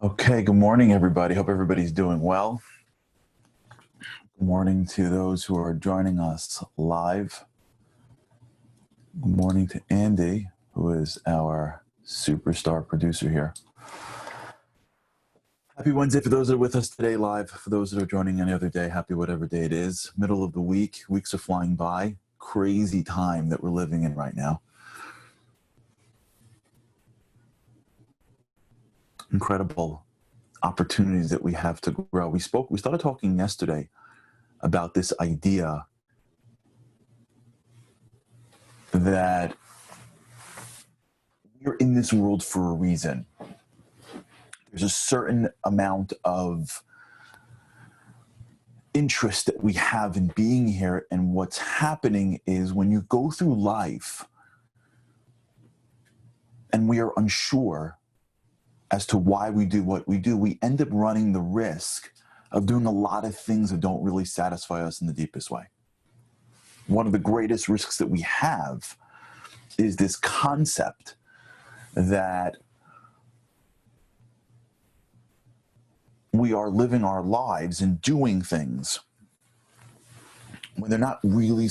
Okay, good morning, everybody. Hope everybody's doing well. Good morning to those who are joining us live. Good morning to Andy, who is our superstar producer here. Happy Wednesday for those that are with us today live. For those that are joining any other day, happy whatever day it is. Middle of the week, weeks are flying by. Crazy time that we're living in right now. Incredible opportunities that we have to grow. We started talking yesterday about this idea that we're in this world for a reason. There's a certain amount of interest that we have in being here, and what's happening is when you go through life and we are unsure as to why we do what we do, we end up running the risk of doing a lot of things that don't really satisfy us in the deepest way. One of the greatest risks that we have is this concept that we are living our lives and doing things when they're not really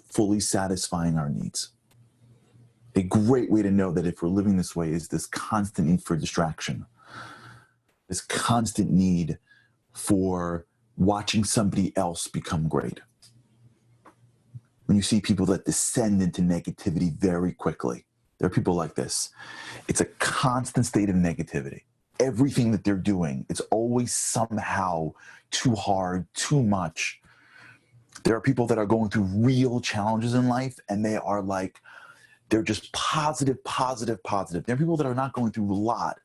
fully satisfying our needs. A great way to know that if we're living this way is this constant need for distraction, this constant need for watching somebody else become great. When you see people that descend into negativity very quickly, there are people like this. It's a constant state of negativity. Everything that they're doing, it's always somehow too hard, too much. There are people that are going through real challenges in life, and they are like, they're just positive, positive, positive. There are people that are not going through a lot.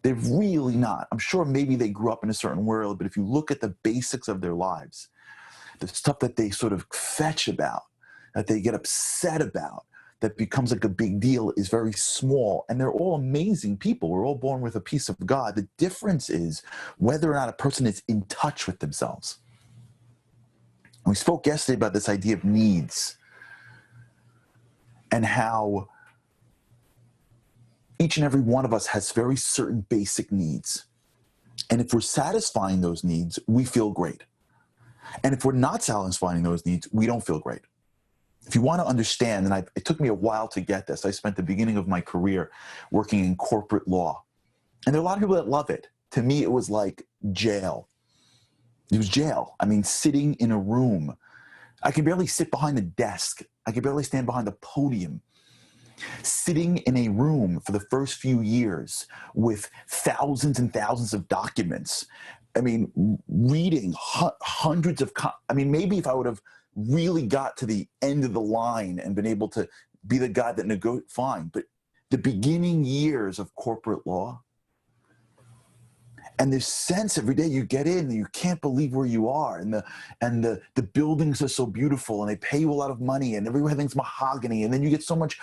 They're really not. I'm sure maybe they grew up in a certain world, but if you look at the basics of their lives, the stuff that they sort of fetch about, that they get upset about, that becomes like a big deal is very small. And they're all amazing people. We're all born with a piece of God. The difference is whether or not a person is in touch with themselves. We spoke yesterday about this idea of needs and how each and every one of us has very certain basic needs. And if we're satisfying those needs, we feel great. And if we're not satisfying those needs, we don't feel great. If you want to understand, and it took me a while to get this, I spent the beginning of my career working in corporate law. And there are a lot of people that love it. To me, it was like jail. It was jail. I mean, sitting in a room. I could barely sit behind the desk. I could barely stand behind the podium. Sitting in a room for the first few years with thousands and thousands of documents. I mean, reading hundreds of, maybe if I would have really got to the end of the line and been able to be the guy that negotiated, fine. But the beginning years of corporate law, and this sense every day you get in and you can't believe where you are, and the buildings are so beautiful and they pay you a lot of money and everything's mahogany, and then you get so much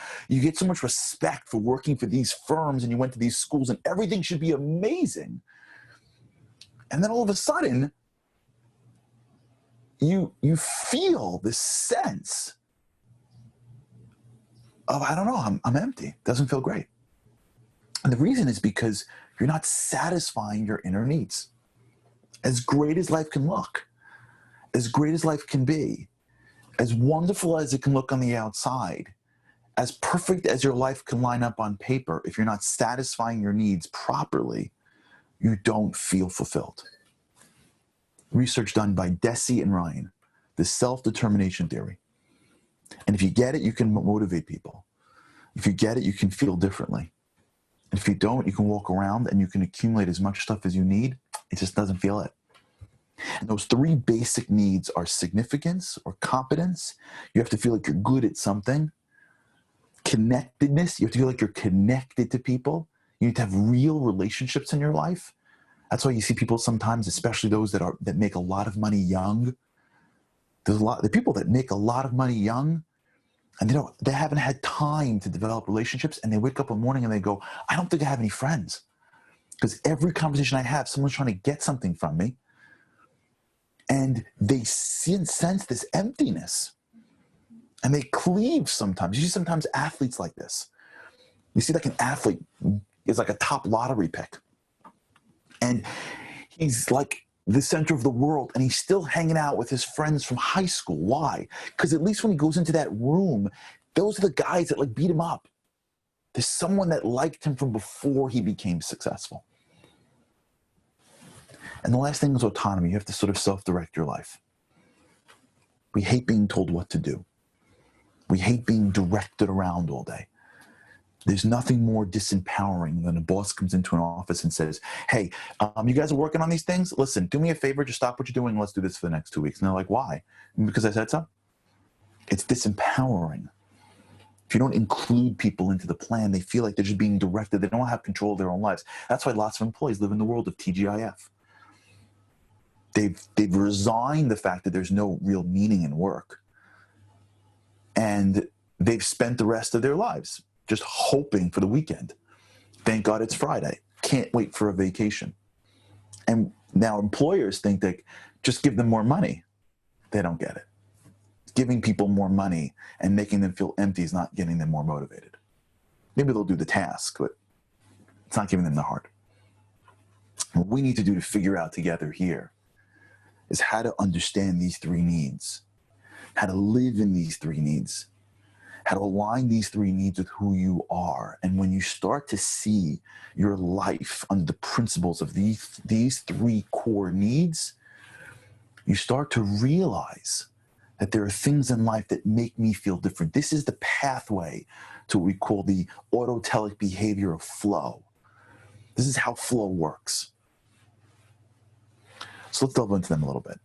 respect for working for these firms, and you went to these schools and everything should be amazing. And then all of a sudden you feel this sense of, I don't know, I'm empty. Doesn't feel great. And the reason is because you're not satisfying your inner needs. As great as life can look, as great as life can be, as wonderful as it can look on the outside, as perfect as your life can line up on paper, if you're not satisfying your needs properly, you don't feel fulfilled. Research done by Deci and Ryan, the self-determination theory. And if you get it, you can motivate people. If you get it, you can feel differently. And if you don't, you can walk around and you can accumulate as much stuff as you need. It just doesn't feel it. And those three basic needs are significance or competence. You have to feel like you're good at something. Connectedness. You have to feel like you're connected to people. You need to have real relationships in your life. That's why you see people sometimes, especially those that make a lot of money young. There's a lot of people that make a lot of money young, and they haven't had time to develop relationships, and they wake up in the morning and they go, I don't think I have any friends. Because every conversation I have, someone's trying to get something from me, and they sense this emptiness, and they cleave sometimes. You see sometimes athletes like this. You see like an athlete is like a top lottery pick. And he's like the center of the world, and he's still hanging out with his friends from high school. Why? Because at least when he goes into that room, those are the guys that like beat him up. There's someone that liked him from before he became successful. And the last thing is autonomy. You have to sort of self-direct your life. We hate being told what to do. We hate being directed around all day. There's nothing more disempowering than a boss comes into an office and says, hey, you guys are working on these things? Listen, do me a favor, just stop what you're doing and let's do this for the next 2 weeks. And they're like, why? Because I said so. It's disempowering. If you don't include people into the plan, they feel like they're just being directed. They don't have control of their own lives. That's why lots of employees live in the world of TGIF. They've resigned the fact that there's no real meaning in work. And they've spent the rest of their lives just hoping for the weekend. Thank God it's Friday. Can't wait for a vacation. And now employers think that just give them more money. They don't get it. Giving people more money and making them feel empty is not getting them more motivated. Maybe they'll do the task, but it's not giving them the heart. What we need to do to figure out together here is how to understand these three needs, how to live in these three needs, how to align these three needs with who you are. And when you start to see your life under the principles of these three core needs, you start to realize that there are things in life that make me feel different. This is the pathway to what we call the autotelic behavior of flow. This is how flow works. So let's delve into them a little bit.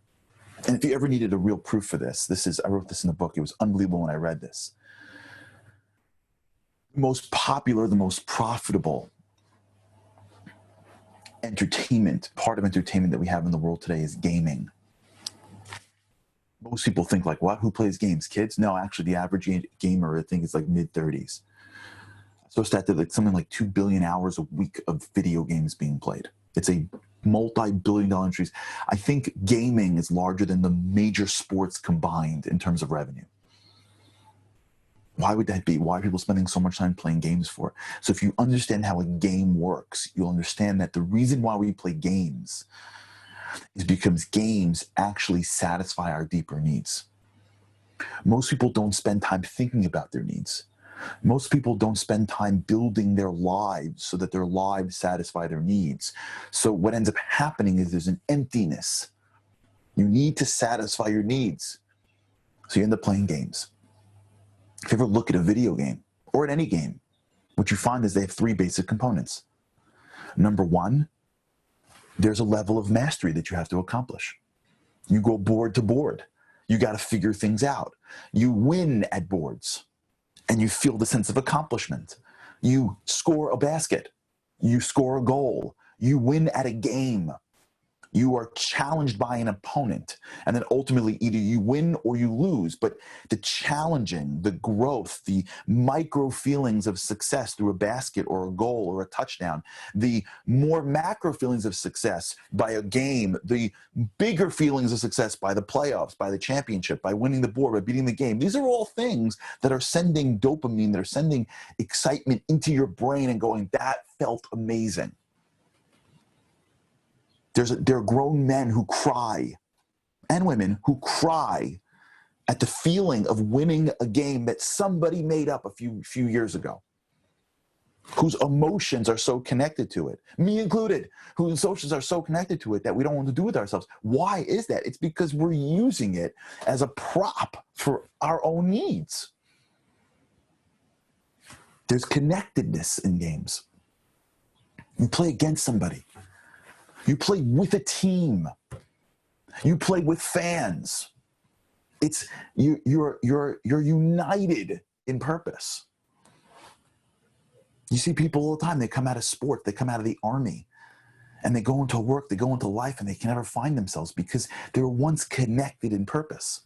And if you ever needed a real proof for this, I wrote this in the book. It was unbelievable when I read this. The most popular, the most profitable part of entertainment that we have in the world today is gaming. Most people think like, what? Who plays games? Kids? No, actually the average gamer, I think, is like mid-30s. So it's that like something like 2 billion hours a week of video games being played. It's a multi-billion-dollar industry. I think gaming is larger than the major sports combined in terms of revenue. Why would that be? Why are people spending so much time playing games for? So if you understand how a game works, you'll understand that the reason why we play games is because games actually satisfy our deeper needs. Most people don't spend time thinking about their needs. Most people don't spend time building their lives so that their lives satisfy their needs. So what ends up happening is there's an emptiness. You need to satisfy your needs. So you end up playing games. If you ever look at a video game or at any game, what you find is they have three basic components. Number one, there's a level of mastery that you have to accomplish. You go board to board. You got to figure things out. You win at boards and you feel the sense of accomplishment. You score a basket. You score a goal. You win at a game. You are challenged by an opponent, and then ultimately either you win or you lose. But the challenging, the growth, the micro feelings of success through a basket or a goal or a touchdown, the more macro feelings of success by a game, the bigger feelings of success by the playoffs, by the championship, by winning the board, by beating the game. These are all things that are sending dopamine, that are sending excitement into your brain and going, that felt amazing. There are grown men who cry, and women who cry at the feeling of winning a game that somebody made up a few years ago, whose emotions are so connected to it, me included, whose emotions are so connected to it that we don't want to do with ourselves. Why is that? It's because we're using it as a prop for our own needs. There's connectedness in games. You play against somebody. You play with a team. You play with fans. It's you're united in purpose. You see people all the time. They come out of sport. They come out of the army, and they go into work. They go into life, and they can never find themselves because they were once connected in purpose.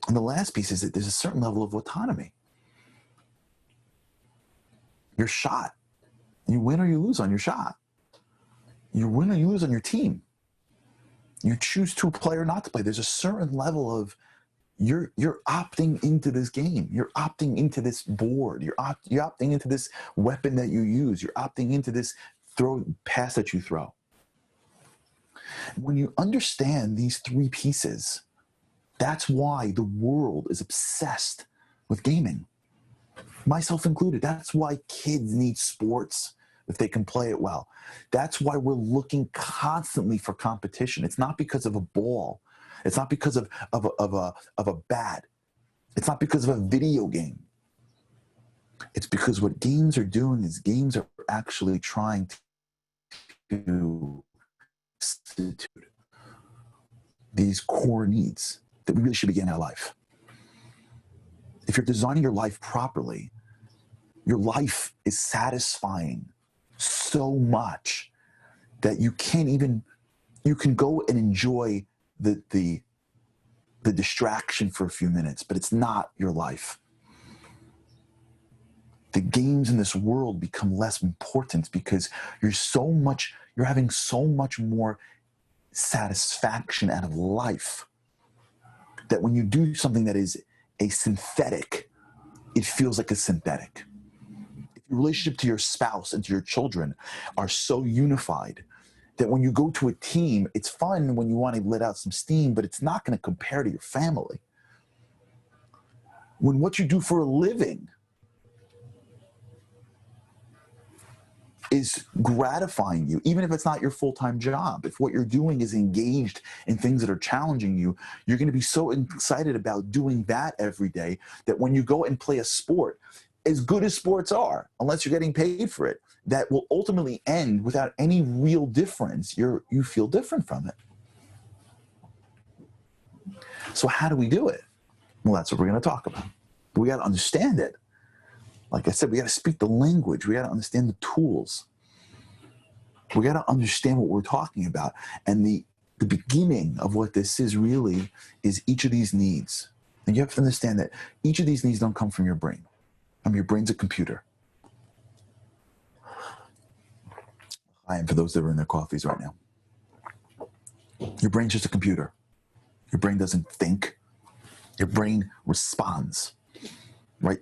And the last piece is that there's a certain level of autonomy. You're shot. You win or you lose on your shot. You win or you lose on your team. You choose to play or not to play. There's a certain level of you're opting into this game. You're opting into this board. You're opting into this weapon that you use. You're opting into this pass that you throw. When you understand these three pieces, that's why the world is obsessed with gaming, myself included. That's why kids need sports if they can play it well. That's why we're looking constantly for competition. It's not because of a ball. It's not because of a bat. It's not because of a video game. It's because what games are doing is games are actually trying to substitute these core needs that we really should be getting out of life. If you're designing your life properly, your life is satisfying so much that you can go and enjoy the distraction for a few minutes, but it's not your life. The games in this world become less important because you're having so much more satisfaction out of life that when you do something that is a synthetic, it feels like a synthetic. If your relationship to your spouse and to your children are so unified that when you go to a team, it's fun when you want to let out some steam, but it's not going to compare to your family. When what you do for a living is gratifying you, even if it's not your full-time job, if what you're doing is engaged in things that are challenging you, you're going to be so excited about doing that every day that when you go and play a sport, as good as sports are, unless you're getting paid for it, that will ultimately end without any real difference. You feel different from it. So how do we do it? Well, that's what we're going to talk about. But we got to understand it. Like I said, we got to speak the language. We got to understand the tools. We got to understand what we're talking about. And the beginning of what this is really is each of these needs. And you have to understand that each of these needs don't come from your brain. Your brain's a computer. I am for those that are in their coffees right now. Your brain's just a computer. Your brain doesn't think. Your brain responds, right?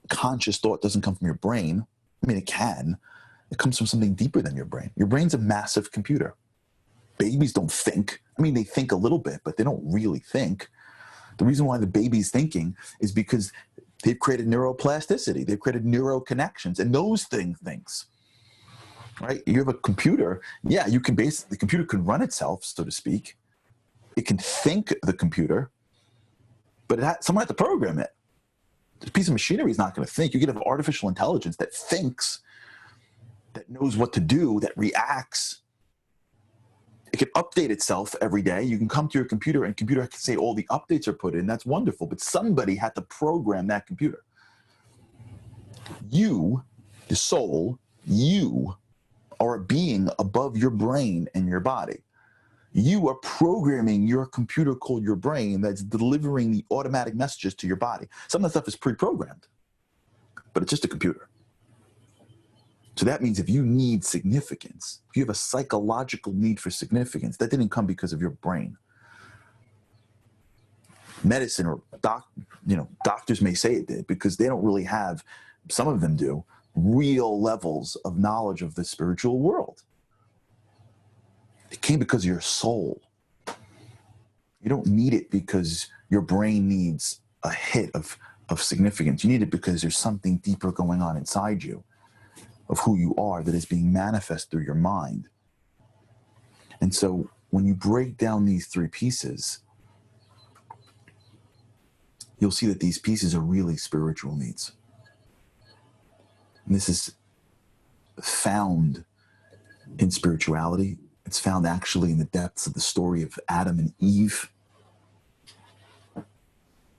Conscious thought doesn't come from your brain. I mean, it can. It comes from something deeper than your brain. Your brain's a massive computer. Babies don't think. I mean, they think a little bit, but they don't really think. The reason why the baby's thinking is because they've created neuroplasticity. They've created neuroconnections, and those things, right? You have a computer. Yeah, the computer can run itself, so to speak. It can think, the computer, but someone had to program it. This piece of machinery is not going to think. You can have artificial intelligence that thinks, that knows what to do, that reacts. It can update itself every day. You can come to your computer and computer can say all the updates are put in. That's wonderful. But somebody had to program that computer. You, the soul, you are a being above your brain and your body. You are programming your computer called your brain that's delivering the automatic messages to your body. Some of the stuff is pre-programmed, but it's just a computer. So that means if you need significance, if you have a psychological need for significance, that didn't come because of your brain. Medicine or doctors may say it did because they don't really have, some of them do, real levels of knowledge of the spiritual world. It came because of your soul. You don't need it because your brain needs a hit of significance. You need it because there's something deeper going on inside you of who you are that is being manifest through your mind. And so when you break down these three pieces, you'll see that these pieces are really spiritual needs. And this is found in spirituality. It's found actually in the depths of the story of Adam and Eve.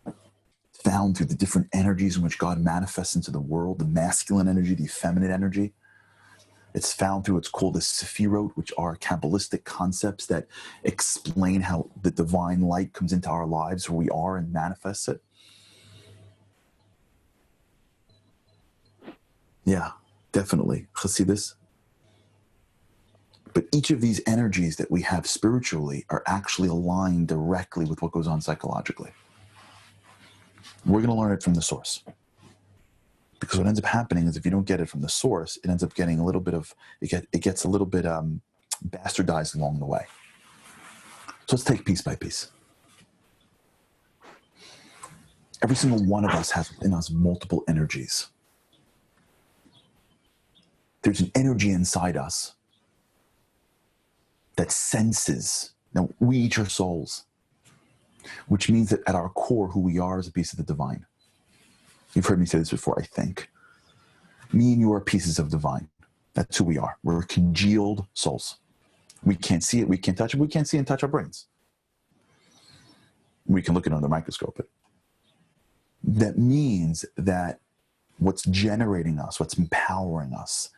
It's found through the different energies in which God manifests into the world, the masculine energy, the feminine energy. It's found through what's called the Sephirot, which are Kabbalistic concepts that explain how the divine light comes into our lives where we are and manifests it. Yeah, definitely. Chassidus. But each of these energies that we have spiritually are actually aligned directly with what goes on psychologically. We're going to learn it from the source. Because what ends up happening is if you don't get it from the source, it ends up getting a little bit of, it gets a little bit bastardized along the way. So let's take piece by piece. Every single one of us has in us multiple energies. There's an energy inside us that senses. Now, we each are souls, which means that at our core, who we are is a piece of the divine. You've heard me say this before, I think. Me and you are pieces of divine. That's who we are. We're congealed souls. We can't see it, we can't touch it, we can't see and touch our brains. We can look at it under the microscope. That means that what's generating us, what's empowering us,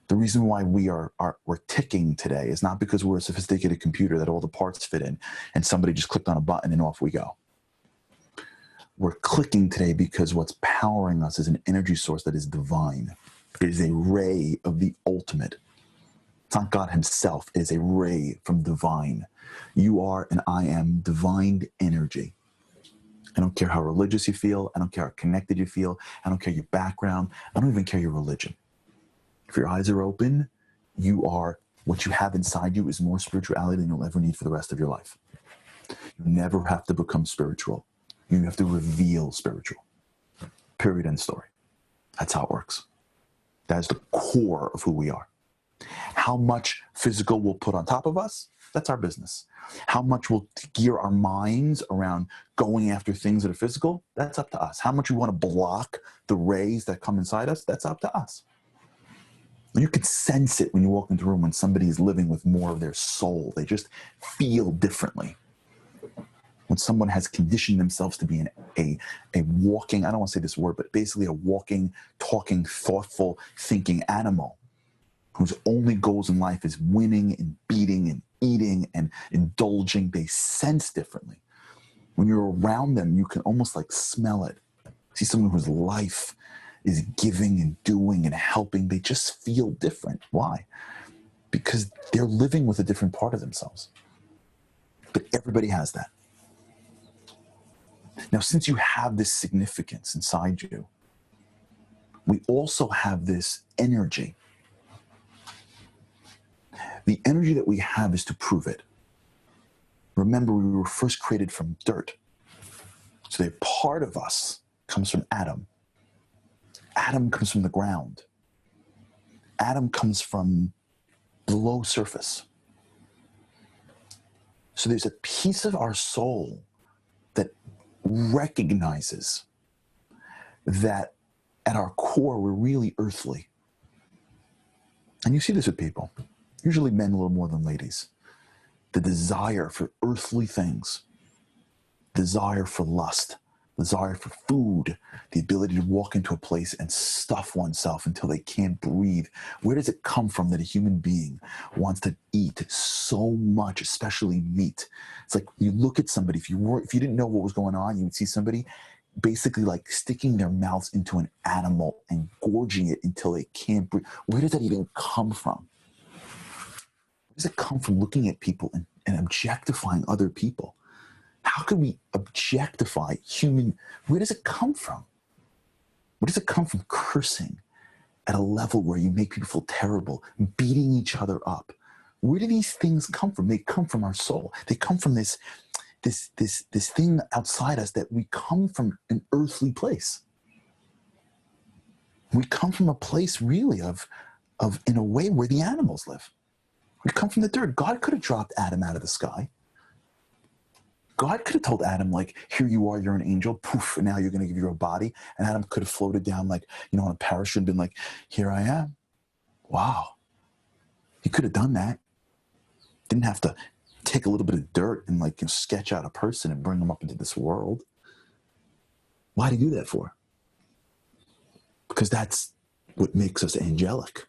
the reason why we're ticking today is not because we're a sophisticated computer that all the parts fit in and somebody just clicked on a button and off we go. We're clicking today because what's powering us is an energy source that is divine. It is a ray of the ultimate. It's not God himself. It is a ray from divine. You are and I am divine energy. I don't care how religious you feel. I don't care how connected you feel. I don't care your background. I don't even care your religion. If your eyes are open, you are, what you have inside you is more spirituality than you'll ever need for the rest of your life. You never have to become spiritual. You have to reveal spiritual. Period, end story. That's how it works. That is the core of who we are. How much physical we'll put on top of us, that's our business. How much we'll gear our minds around going after things that are physical, that's up to us. How much we want to block the rays that come inside us, that's up to us. You can sense it when you walk into a room when somebody is living with more of their soul. They just feel differently. When someone has conditioned themselves to be a walking, I don't want to say this word, but basically a walking, talking, thoughtful, thinking animal whose only goals in life is winning and beating and eating and indulging, they sense differently. When you're around them, you can almost like smell it. See someone whose life is giving and doing and helping, they just feel different. Why? Because they're living with a different part of themselves. But everybody has that. Now, since you have this significance inside you, we also have this energy. The energy that we have is to prove it. Remember, we were first created from dirt. So a part of us comes from Adam. Adam comes from the ground. Adam comes from below surface. So there's a piece of our soul that recognizes that at our core, we're really earthly. And you see this with people, usually men a little more than ladies. The desire for earthly things, desire for lust, desire for food, the ability to walk into a place and stuff oneself until they can't breathe. Where does it come from that a human being wants to eat so much, especially meat? It's like you look at somebody, if you didn't know what was going on, you would see somebody basically like sticking their mouths into an animal and gorging it until they can't breathe. Where does that even come from? Where does it come from looking at people and objectifying other people? How can we objectify human? Where does it come from? Where does it come from cursing at a level where you make people feel terrible, beating each other up? Where do these things come from? They come from our soul. They come from this thing outside us that we come from an earthly place. We come from a place really of in a way where the animals live. We come from the dirt. God could have dropped Adam out of the sky. God could have told Adam, like, here you are, you're an angel, poof, and now you're going to give you a body. And Adam could have floated down, like, on a parachute and been like, here I am. Wow. He could have done that. Didn't have to take a little bit of dirt and, like, sketch out a person and bring them up into this world. Why did he do that for? Because that's what makes us angelic,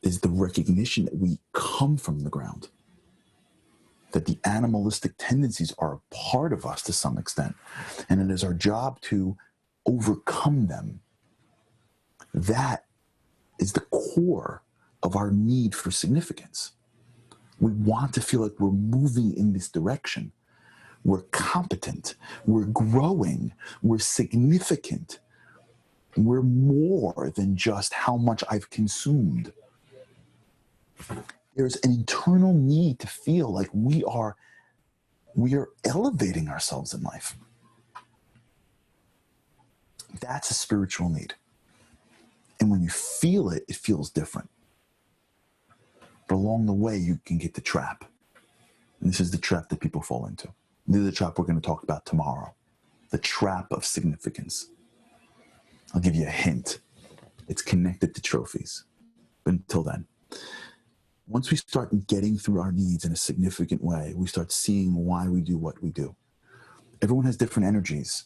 is the recognition that we come from the ground. That the animalistic tendencies are a part of us to some extent. And it is our job to overcome them. That is the core of our need for significance. We want to feel like we're moving in this direction. We're competent. We're growing. We're significant. We're more than just how much I've consumed. There's an internal need to feel like we are elevating ourselves in life. That's a spiritual need. And when you feel it, it feels different. But along the way, you can get the trap. And this is the trap that people fall into. This is the trap we're going to talk about tomorrow. The trap of significance. I'll give you a hint. It's connected to trophies. But until then, once we start getting through our needs in a significant way, we start seeing why we do what we do. Everyone has different energies.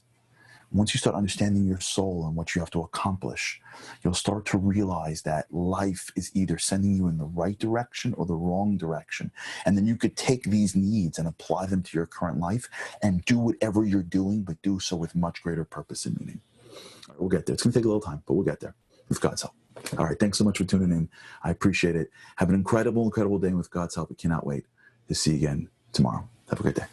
Once you start understanding your soul and what you have to accomplish, you'll start to realize that life is either sending you in the right direction or the wrong direction. And then you could take these needs and apply them to your current life and do whatever you're doing, but do so with much greater purpose and meaning. All right, we'll get there. It's going to take a little time, but we'll get there with God's help. All right, thanks so much for tuning in. I appreciate it. Have an incredible, incredible day with God's help. I cannot wait to see you again tomorrow. Have a great day.